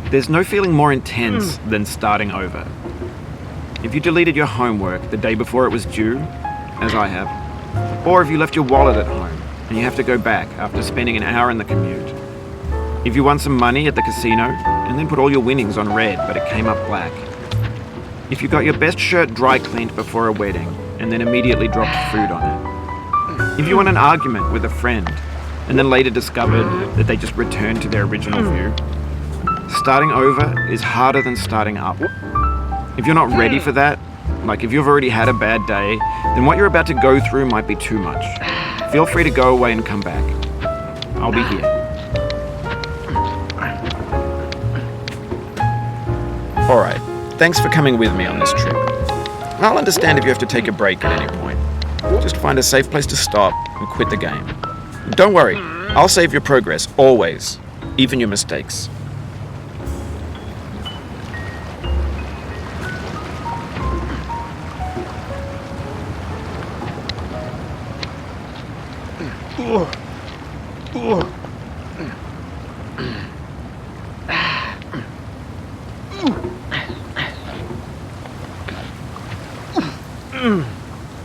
There's no feeling more intense than starting over. If you deleted your homework the day before it was due, as I have, or if you left your wallet at home and you have to go back after spending an hour in the commute. If you won some money at the casino and then put all your winnings on red but it came up black. If you got your best shirt dry cleaned before a wedding and then immediately dropped food on it. If you won an argument with a friend and then later discovered that they just returned to their original view. Starting over is harder than starting up. If you're not ready for that, like if you've already had a bad day, then what you're about to go through might be too much. Feel free to go away and come back. I'll be here. Alright, thanks for coming with me on this trip. I'll understand if you have to take a break at any point. Just find a safe place to stop and quit the game. And don't worry, I'll save your progress, always. Even your mistakes.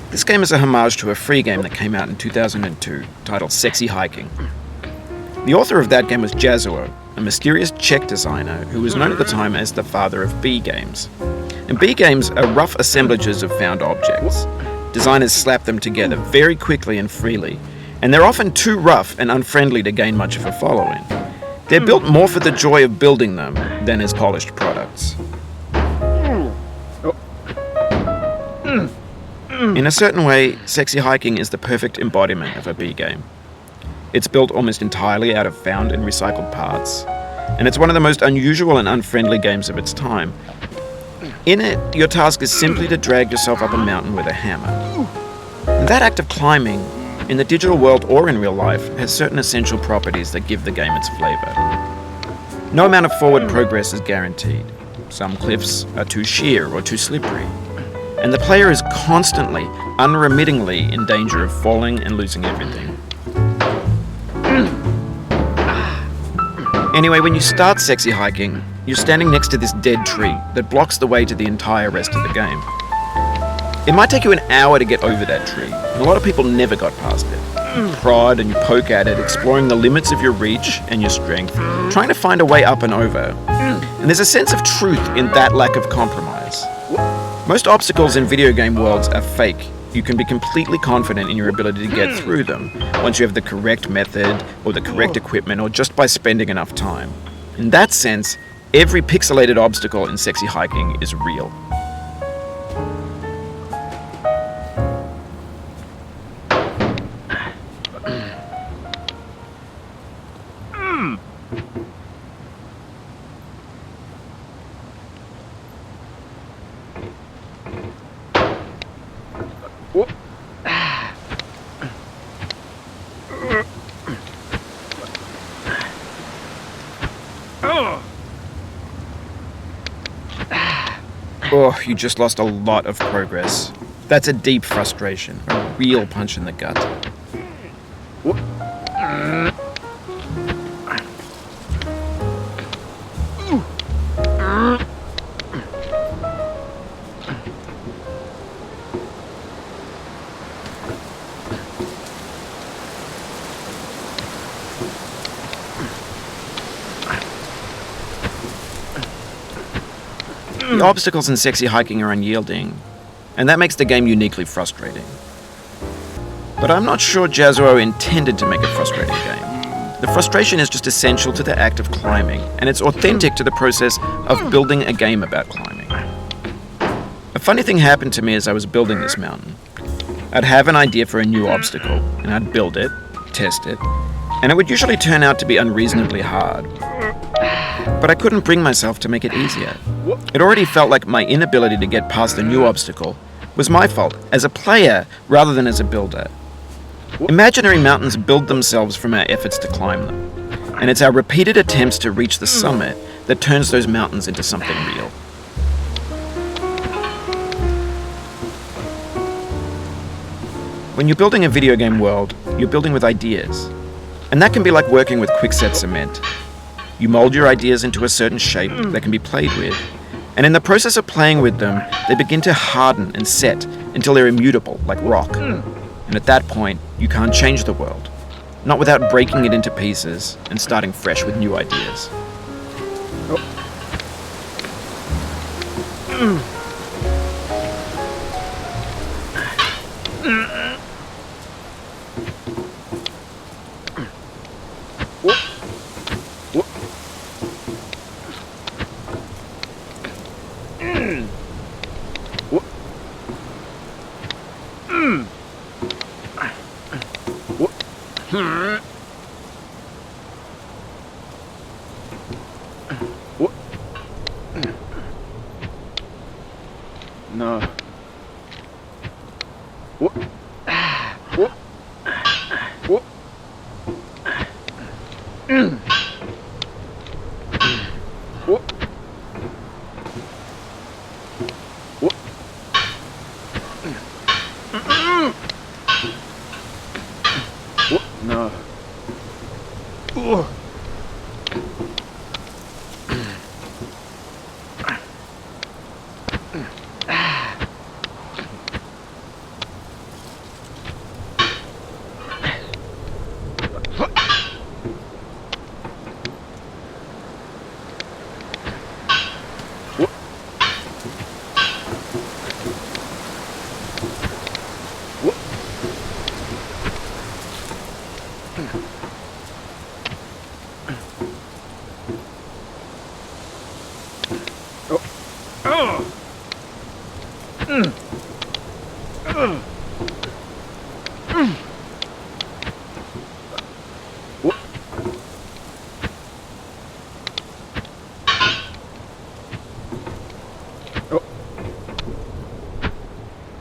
This game is a homage to a free game that came out in 2002, titled Sexy Hiking. The author of that game was Jazzuo, a mysterious Czech designer who was known at the time as the father of B games. And B games are rough assemblages of found objects. Designers slap them together very quickly and freely, and they're often too rough and unfriendly to gain much of a following. They're built more for the joy of building them than as polished products. In a certain way, Sexy Hiking is the perfect embodiment of a B game. It's built almost entirely out of found and recycled parts, and it's one of the most unusual and unfriendly games of its time. In it, your task is simply to drag yourself up a mountain with a hammer. And that act of climbing, in the digital world or in real life, has certain essential properties that give the game its flavor. No amount of forward progress is guaranteed. Some cliffs are too sheer or too slippery. And the player is constantly, unremittingly in danger of falling and losing everything. Anyway, when you start Sexy Hiking, you're standing next to this dead tree that blocks the way to the entire rest of the game. It might take you an hour to get over that tree, and a lot of people never got past it. You prod and you poke at it, exploring the limits of your reach and your strength, trying to find a way up and over. And there's a sense of truth in that lack of compromise. Most obstacles in video game worlds are fake. You can be completely confident in your ability to get through them once you have the correct method or the correct equipment or just by spending enough time. In that sense, every pixelated obstacle in Sexy Hiking is real. Oh, you just lost a lot of progress. That's a deep frustration, a real punch in the gut. The obstacles in sexy hiking are unyielding, and that makes the game uniquely frustrating. But I'm not sure Jazzuo intended to make a frustrating game. The frustration is just essential to the act of climbing, and it's authentic to the process of building a game about climbing. A funny thing happened to me as I was building this mountain. I'd have an idea for a new obstacle, and I'd build it, test it, and it would usually turn out to be unreasonably hard. But I couldn't bring myself to make it easier. It already felt like my inability to get past the new obstacle was my fault as a player rather than as a builder. Imaginary mountains build themselves from our efforts to climb them, and it's our repeated attempts to reach the summit that turns those mountains into something real. When you're building a video game world, you're building with ideas, and that can be like working with quickset cement. You mold your ideas into a certain shape that can be played with, and in the process of playing with them, they begin to harden and set until they're immutable, like rock. And at that point, you can't change the world, not without breaking it into pieces and starting fresh with new ideas. No. No.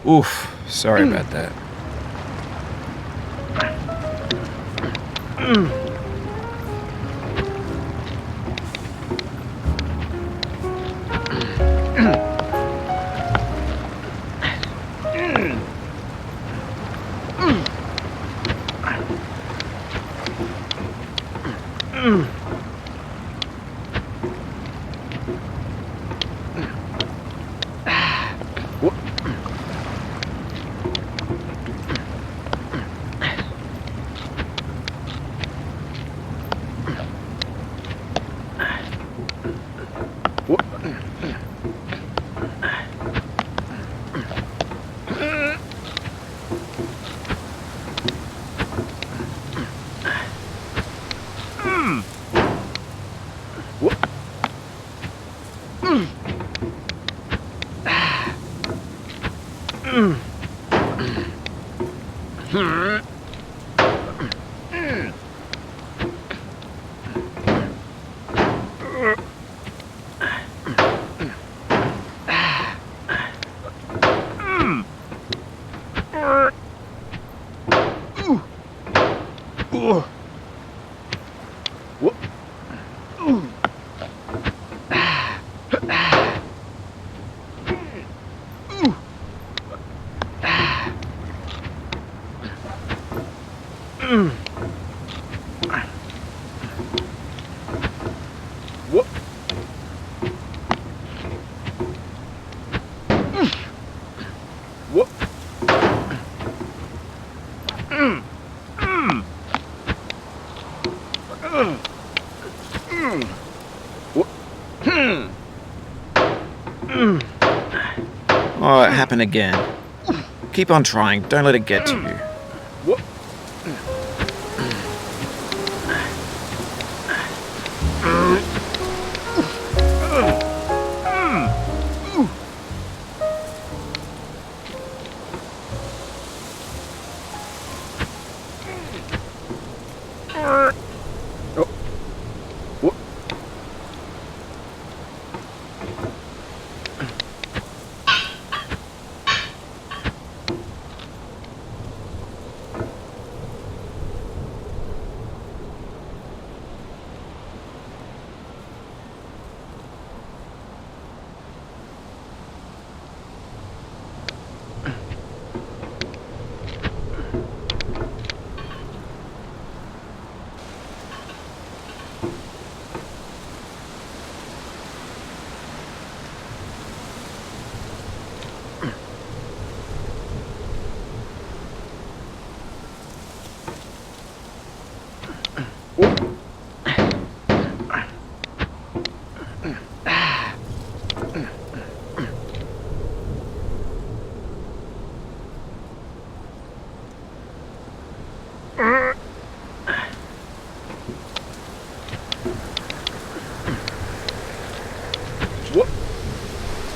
Oof, sorry about that. Oh, it happened again. Keep on trying. Don't let it get to you. What?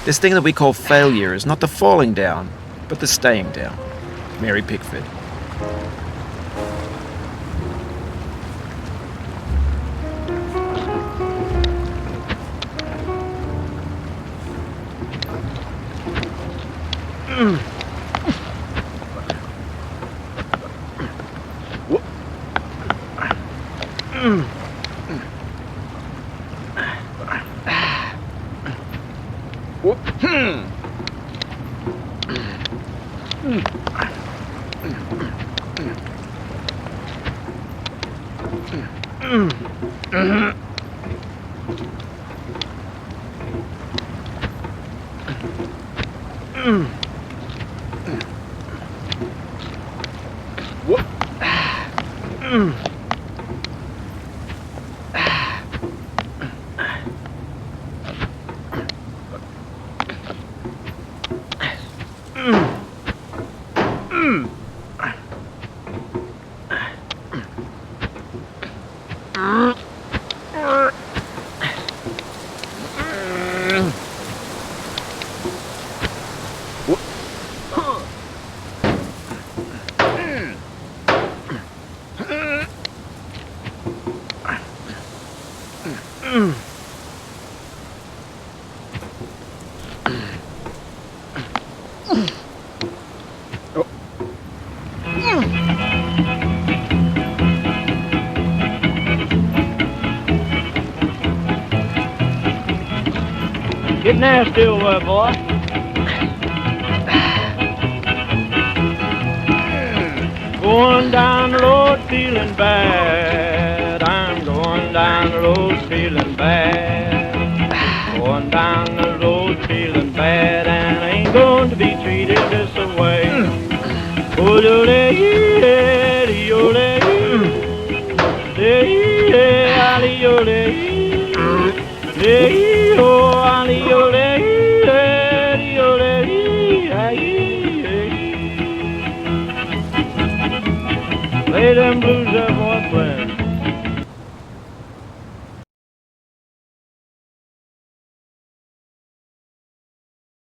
This thing that we call failure is not the falling down, but the staying down. Mary Pickford. Get nasty over there, boy. Going down the road feeling bad. I'm going down the road feeling bad. Going down the road feeling bad, and I ain't going to be treated this way. Oh, yeah,